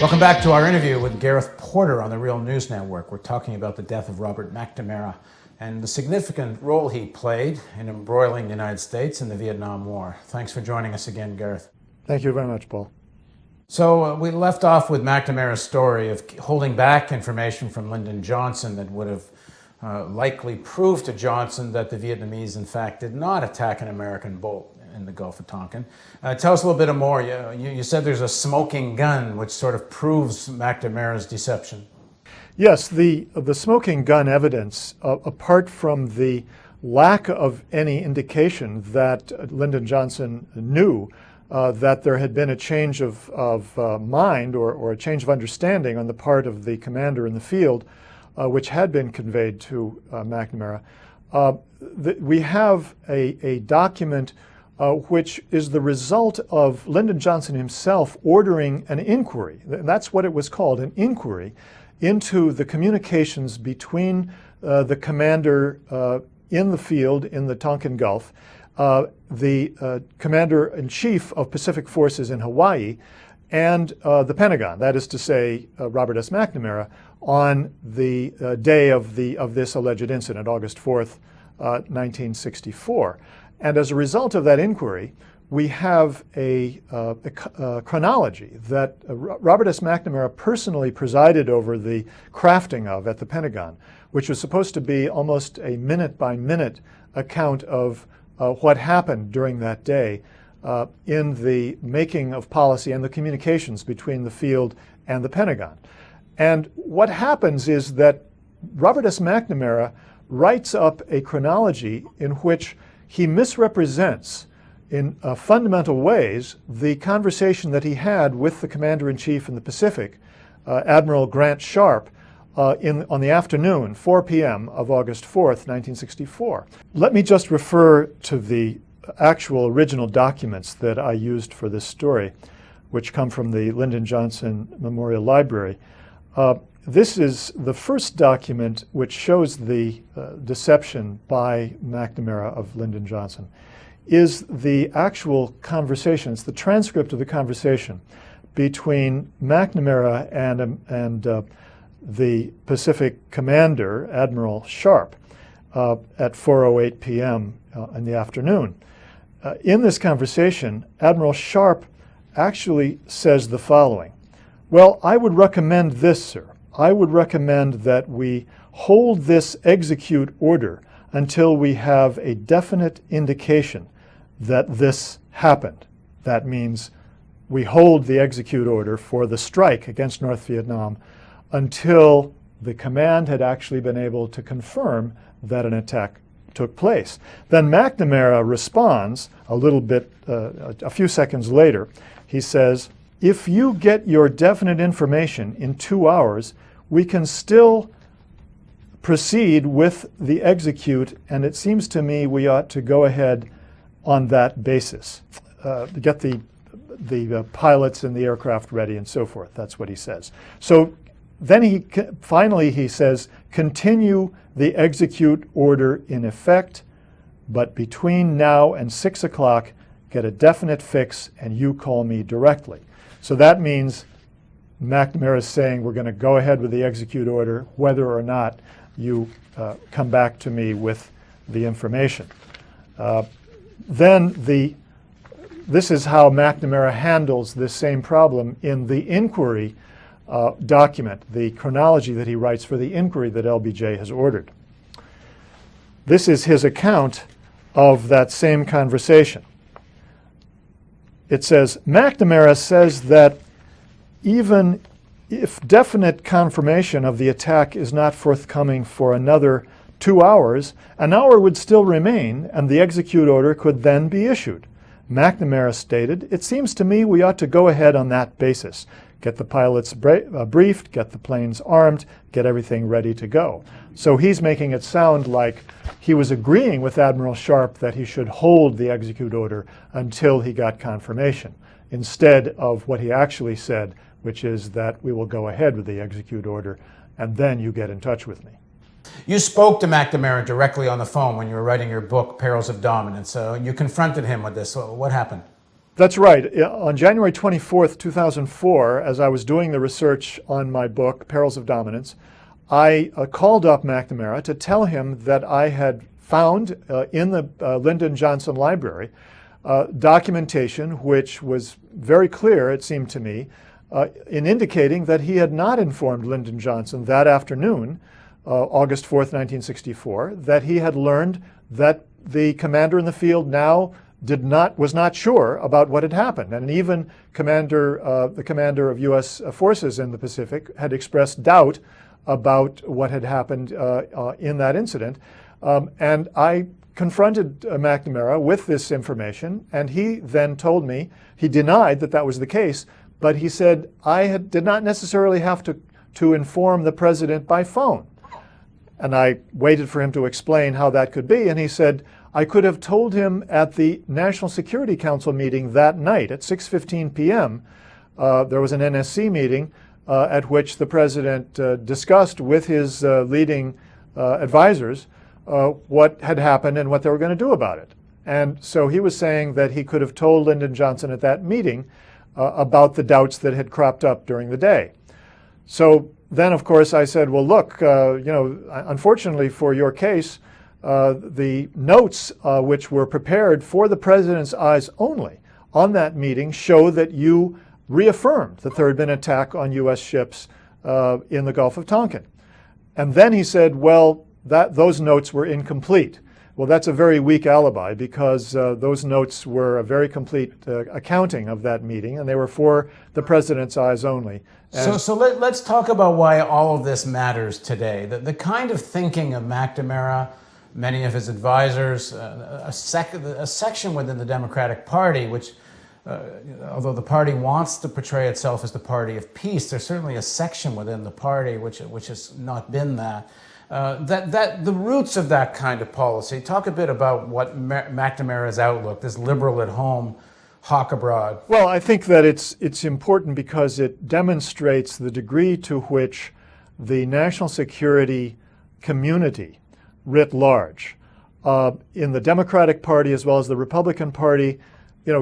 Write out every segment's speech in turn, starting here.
Welcome back to our interview with Gareth Porter on the Real News Network. We're talking about the death of Robert McNamara and the significant role he played in embroiling the United States in the Vietnam War. Thanks for joining us again, Gareth. Thank you very much, Paul. So we left off with McNamara's story of holding back information from Lyndon Johnson that would have likely proved to Johnson that the Vietnamese, in fact, did not attack an American boat in the Gulf of Tonkin. Tell us a little bit more. You said there's a smoking gun, which sort of proves McNamara's deception. Yes, the smoking gun evidence, apart from the lack of any indication that Lyndon Johnson knew that there had been a change of mind or a change of understanding on the part of the commander in the field, which had been conveyed to McNamara, we have a document which is the result of Lyndon Johnson himself ordering an inquiry. That's what it was called, an inquiry into the communications between the commander in the field in the Tonkin Gulf, the commander-in-chief of Pacific Forces in Hawaii, and the Pentagon, that is to say, Robert S. McNamara, on the day of this alleged incident, August 4th, 1964. And as a result of that inquiry, we have a chronology that Robert S. McNamara personally presided over the crafting of at the Pentagon, which was supposed to be almost a minute-by-minute account of what happened during that day in the making of policy and the communications between the field and the Pentagon. And what happens is that Robert S. McNamara writes up a chronology in which he misrepresents in fundamental ways the conversation that he had with the commander-in-chief in the Pacific, Admiral Grant Sharp, on the afternoon, 4 p.m. of August 4th, 1964. Let me just refer to the actual original documents that I used for this story, which come from the Lyndon Johnson Memorial Library. This is the first document which shows the deception by McNamara of Lyndon Johnson, is the actual conversation. It's the transcript of the conversation between McNamara and the Pacific commander, Admiral Sharp, at 4:08 p.m. In the afternoon. In this conversation, Admiral Sharp actually says the following: "Well, I would recommend this, sir. I would recommend that we hold this execute order until we have a definite indication that this happened." That means we hold the execute order for the strike against North Vietnam until the command had actually been able to confirm that an attack took place. Then McNamara responds a little bit, a few seconds later. He says, "If you get your definite information in 2 hours, we can still proceed with the execute, and it seems to me we ought to go ahead on that basis. Get the pilots and the aircraft ready and so forth." That's what he says. So then finally he says, "Continue the execute order in effect, but between now and 6 o'clock, get a definite fix and you call me directly." So that means McNamara is saying we're going to go ahead with the execute order whether or not you come back to me with the information. This is how McNamara handles this same problem in the inquiry document, the chronology that he writes for the inquiry that LBJ has ordered. This is his account of that same conversation. It says, "McNamara says that even if definite confirmation of the attack is not forthcoming for another 2 hours, an hour would still remain and the execute order could then be issued." McNamara stated, "It seems to me we ought to go ahead on that basis. Get the pilots briefed, get the planes armed, get everything ready to go." So he's making it sound like he was agreeing with Admiral Sharp that he should hold the execute order until he got confirmation, instead of what he actually said, which is that we will go ahead with the execute order and then you get in touch with me. You spoke to McNamara directly on the phone when you were writing your book, Perils of Dominance. You confronted him with this. What happened? That's right. On January 24th, 2004, as I was doing the research on my book, Perils of Dominance, I called up McNamara to tell him that I had found in the Lyndon Johnson library documentation which was very clear, it seemed to me, in indicating that he had not informed Lyndon Johnson that afternoon, August 4th, 1964, that he had learned that the commander in the field now was not sure about what had happened. And even the commander of U.S. forces in the Pacific had expressed doubt about what had happened in that incident. And I confronted McNamara with this information, and he then told me, he denied that that was the case, but he said, did not necessarily have to inform the president by phone. And I waited for him to explain how that could be, and he said, I could have told him at the National Security Council meeting that night at 6:15 p.m. There was an NSC meeting at which the president discussed with his leading advisors what had happened and what they were going to do about it. And so he was saying that he could have told Lyndon Johnson at that meeting about the doubts that had cropped up during the day. So then, of course, I said, well, look, unfortunately for your case, the notes which were prepared for the president's eyes only on that meeting show that you reaffirmed that there had been an attack on U.S. ships in the Gulf of Tonkin. And then he said, well, those notes were incomplete. Well, that's a very weak alibi, because those notes were a very complete accounting of that meeting, and they were for the president's eyes only. So let's talk about why all of this matters today. The kind of thinking of McNamara, many of his advisors, a section within the Democratic Party, which, although the party wants to portray itself as the party of peace, there's certainly a section within the party which has not been that. The roots of that kind of policy. Talk a bit about what McNamara's outlook, this liberal at home, hawk abroad. Well, I think that it's important because it demonstrates the degree to which the national security community writ large, in the Democratic Party as well as the Republican Party,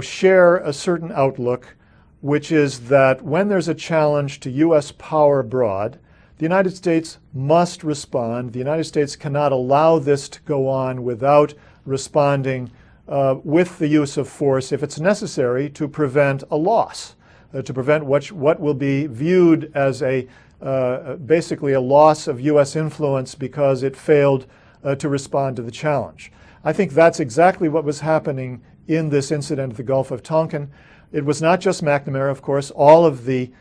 share a certain outlook, which is that when there's a challenge to U.S. power abroad, the United States must respond. The United States cannot allow this to go on without responding with the use of force if it's necessary to prevent a loss, to prevent what will be viewed as basically a loss of U.S. influence because it failed to respond to the challenge. I think that's exactly what was happening in this incident at the Gulf of Tonkin. It was not just McNamara, of course. All of the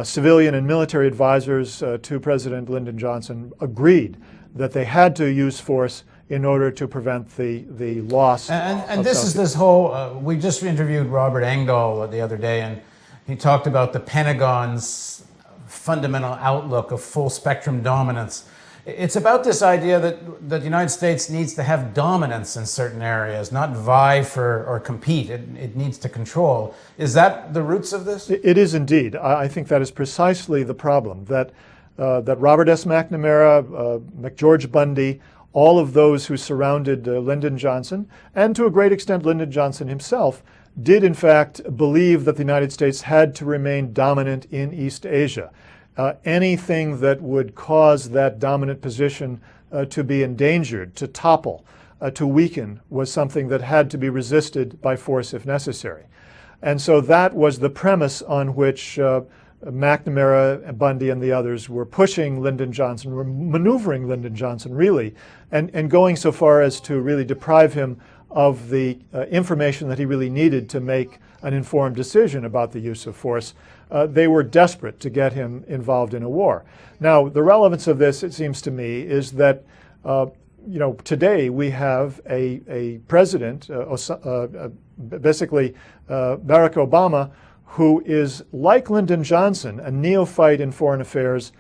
civilian and military advisors to President Lyndon Johnson agreed that they had to use force in order to prevent the loss. And this is this whole, we just interviewed Robert Engdahl the other day, and he talked about the Pentagon's fundamental outlook of full spectrum dominance. It's about this idea that the United States needs to have dominance in certain areas, not vie for or compete. It needs to control. Is that the roots of this? It is indeed. I think that is precisely the problem, that Robert S. McNamara, McGeorge Bundy, all of those who surrounded Lyndon Johnson, and to a great extent Lyndon Johnson himself, did in fact believe that the United States had to remain dominant in East Asia. Anything that would cause that dominant position to be endangered, to topple, to weaken, was something that had to be resisted by force if necessary. And so that was the premise on which McNamara, Bundy, and the others were pushing Lyndon Johnson, were maneuvering Lyndon Johnson, really, and going so far as to really deprive him of the information that he really needed to make an informed decision about the use of force. They were desperate to get him involved in a war. Now, the relevance of this, it seems to me, is that today we have a president, basically Barack Obama, who is like Lyndon Johnson, a neophyte in foreign affairs,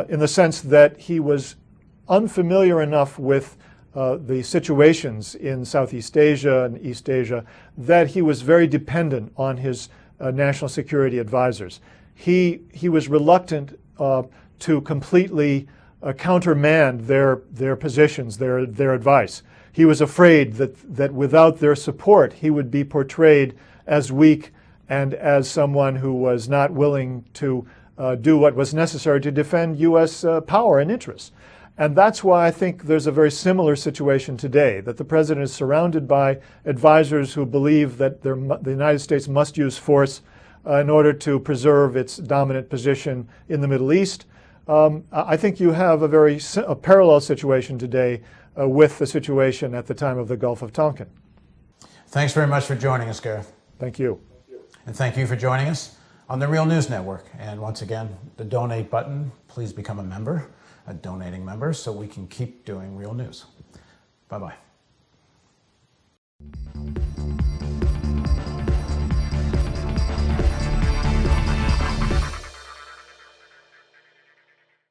in the sense that he was unfamiliar enough with the situations in Southeast Asia and East Asia that he was very dependent on his national security advisors. He was reluctant to completely countermand their positions, their advice. he was afraid that without their support, he would be portrayed as weak and as someone who was not willing to do what was necessary to defend U.S. Power and interests. And that's why I think there's a very similar situation today, that the president is surrounded by advisors who believe that the United States must use force in order to preserve its dominant position in the Middle East. I think you have a parallel situation today with the situation at the time of the Gulf of Tonkin. Thanks very much for joining us, Gareth. Thank you. And thank you for joining us on the Real News Network. And once again, the donate button, please become a member, a donating member, so we can keep doing real news. Bye-bye.